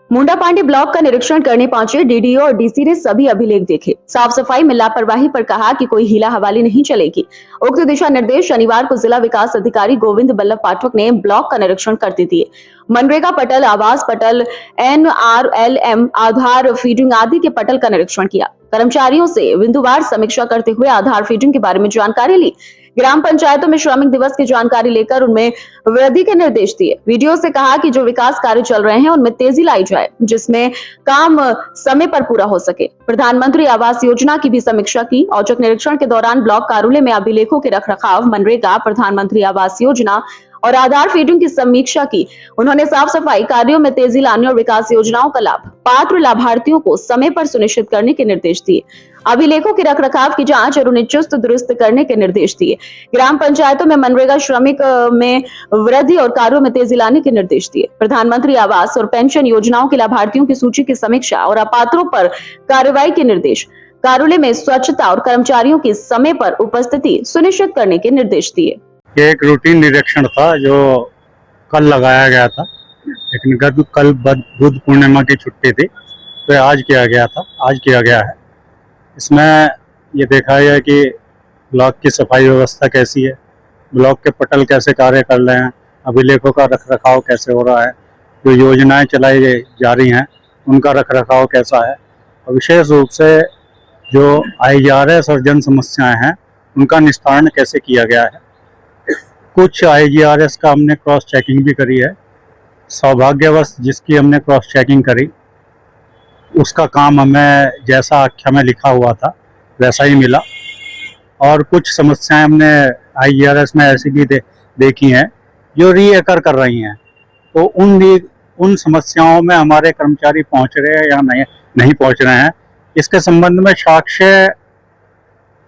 मुंडा Pandey block का निरीक्षण करने पहुंचे डीडीओ और डीसी ने सभी अभिलेख देखे। साफ सफाई में लापरवाही पर कहा कि कोई हीला हवाली नहीं चलेगी। उक्त दिशा निर्देश शनिवार को जिला विकास अधिकारी गोविंद बल्लभ पाठक ने ब्लॉक का निरीक्षण करते दिए। मनरेगा पटल, आवास पटल, NRLM, आधार फीडिंग आदि के पटल का निरीक्षण किया। कर्मचारियों से बिंदुवार समीक्षा करते हुए आधार फीडिंग के बारे में जानकारी ली। ग्राम पंचायतों में श्रमिक दिवस की जानकारी लेकर उनमें वृद्धि के निर्देश दिए। वीडियो से कहा कि जो विकास कार्य चल रहे हैं उनमें तेजी लाई जाए, जिसमें काम समय पर पूरा हो सके। प्रधानमंत्री आवास योजना की भी समीक्षा की। औचक निरीक्षण के दौरान ब्लॉक कार्यालय में अभिलेखों के रखरखाव, मनरेगा, प्रधानमंत्री आवास योजना और आधार फीडिंग की समीक्षा की। उन्होंने साफ सफाई कार्यों में तेजी लाने और विकास योजनाओं का लाभ पात्र लाभार्थियों को समय पर सुनिश्चित करने के निर्देश दिए। अभिलेखों के रखरखाव की जांच और उन्हें चुस्त दुरुस्त करने के निर्देश दिए। ग्राम पंचायतों में मनरेगा श्रमिक में वृद्धि और कार्यों में तेजी लाने के निर्देश दिए। प्रधानमंत्री आवास और पेंशन योजनाओं के लाभार्थियों की सूची की समीक्षा और अपात्रों पर कार्रवाई के निर्देश। कार्यालय में स्वच्छता और कर्मचारियों की समय पर उपस्थिति सुनिश्चित करने के निर्देश दिए। ये एक रूटीन निरीक्षण था जो कल लगाया गया था, लेकिन कल बुद्ध पूर्णिमा की छुट्टी थी तो आज किया गया है। इसमें ये देखा गया कि ब्लॉक की सफाई व्यवस्था कैसी है, ब्लॉक के पटल कैसे कार्य कर रहे हैं, अभिलेखों का रखरखाव कैसे हो रहा है, जो योजनाएं चलाई जा रही हैं उनका रखरखाव कैसा है, और विशेष रूप से जो IGRS और जन समस्याएं हैं उनका निस्तारण कैसे किया गया है। कुछ IGRS का हमने क्रॉस चेकिंग भी करी है। सौभाग्यवश जिसकी हमने क्रॉस चेकिंग करी उसका काम हमें जैसा आख्या में लिखा हुआ था वैसा ही मिला, और कुछ समस्याएं हमने IGRS में ऐसी भी देखी हैं जो रीअकर कर रही हैं। तो उन समस्याओं में हमारे कर्मचारी पहुंच रहे हैं या नहीं पहुंच रहे हैं, इसके संबंध में साक्ष्य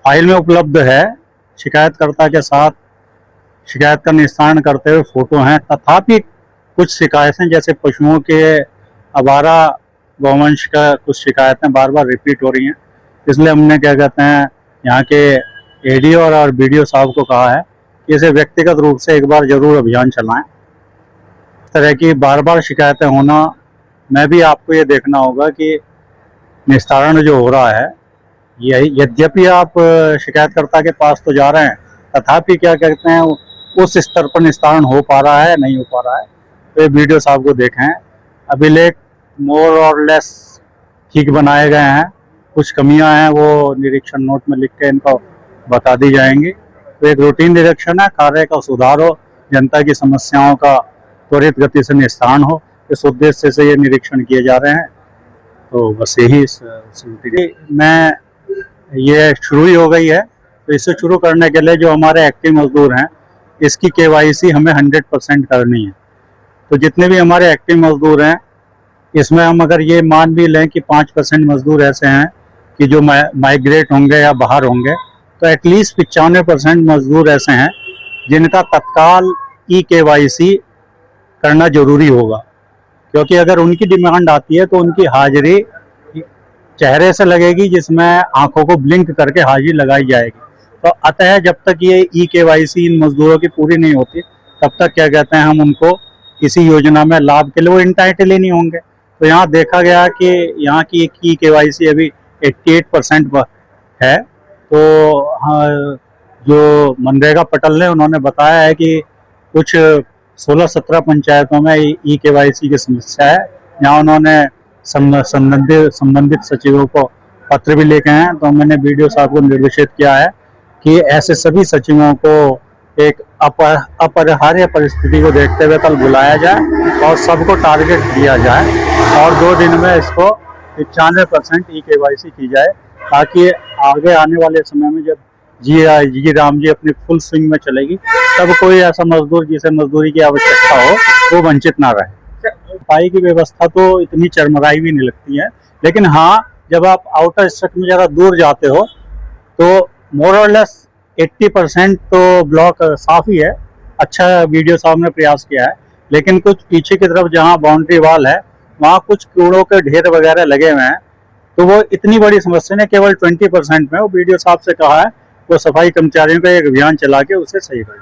फाइल में उपलब्ध है। शिकायतकर्ता के साथ शिकायत का निस्तारण करते हुए फोटो हैं। तथापि कुछ शिकायतें जैसे पशुओं के आवारा गौवंश का कुछ शिकायतें बार बार रिपीट हो रही हैं, इसलिए हमने क्या कहते हैं यहाँ के ADO और BDO साहब को कहा है कि इसे व्यक्तिगत रूप से एक बार जरूर अभियान चलाएं। इस तरह की बार बार शिकायतें होना में भी आपको ये देखना होगा कि निस्तारण जो हो रहा है, यद्यपि आप शिकायतकर्ता के पास तो जा रहे हैं, तथापि क्या कहते हैं उस स्तर पर निस्तारण हो पा रहा है नहीं हो पा रहा है। तो ये BDO साहब को देखें। अभिलेख मोर और लेस ठीक बनाए गए हैं, कुछ कमियां हैं वो निरीक्षण नोट में लिख के इनको बता दी जाएंगी। तो एक रूटीन निरीक्षण है, कार्य का सुधार हो, जनता की समस्याओं का त्वरित गति से निस्तारण हो, इस उद्देश्य से ये निरीक्षण किए जा रहे हैं। तो बस यही मैं ये शुरू ही हो गई है, तो इसे शुरू करने के लिए जो हमारे एक्टिव मजदूर हैं इसकी KYC हमें 100% करनी है। तो जितने भी हमारे एक्टिव मजदूर हैं इसमें हम अगर ये मान भी लें कि 5% मजदूर ऐसे हैं कि जो माइग्रेट होंगे या बाहर होंगे, तो एटलीस्ट 95% मजदूर ऐसे हैं जिनका तत्काल KYC करना जरूरी होगा, क्योंकि अगर उनकी डिमांड आती है तो उनकी हाजिरी चेहरे से लगेगी, जिसमें आंखों को ब्लिंक करके हाजिरी लगाई जाएगी। तो अतः जब तक ये KYC इन मजदूरों की पूरी नहीं होती तब तक क्या कहते हैं हम उनको किसी योजना में लाभ के लिए वो इंटाइटल ही नहीं होंगे। तो यहाँ देखा गया कि यहाँ की KYC अभी 88% है। तो जो मनरेगा पटल ने उन्होंने बताया है कि कुछ 16-17 पंचायतों में KYC की समस्या है। यहाँ उन्होंने संबंधित सचिवों को पत्र भी लिखे हैं। तो मैंने BDO साहब को निर्देशित किया है कि ऐसे सभी सचिवों को एक अपरिहार्य परिस्थिति को देखते हुए कल बुलाया जाए और सबको टारगेट दिया जाए और 2 दिन में इसको 95% KYC की जाए, ताकि आगे आने वाले समय में जब जी राम जी अपनी फुल स्विंग में चलेगी तब कोई ऐसा मजदूर जिसे मजदूरी की आवश्यकता हो वो वंचित ना रहे। सफाई की व्यवस्था तो इतनी चरमराई भी नहीं लगती है, लेकिन हाँ जब आप आउटर स्ट्रक्ट में ज़्यादा दूर जाते हो तो मोर और लेस 80% तो ब्लॉक साफ ही है। अच्छा BDO साहब ने प्रयास किया है, लेकिन कुछ पीछे की तरफ जहाँ बाउंड्री वाल है वहाँ कुछ कूड़ों के ढेर वगैरह लगे हुए हैं, तो वो इतनी बड़ी समस्या नहीं, केवल 20% में। वो BDO साहब से कहा है वो सफाई कर्मचारियों का एक अभियान चला के उसे सही कर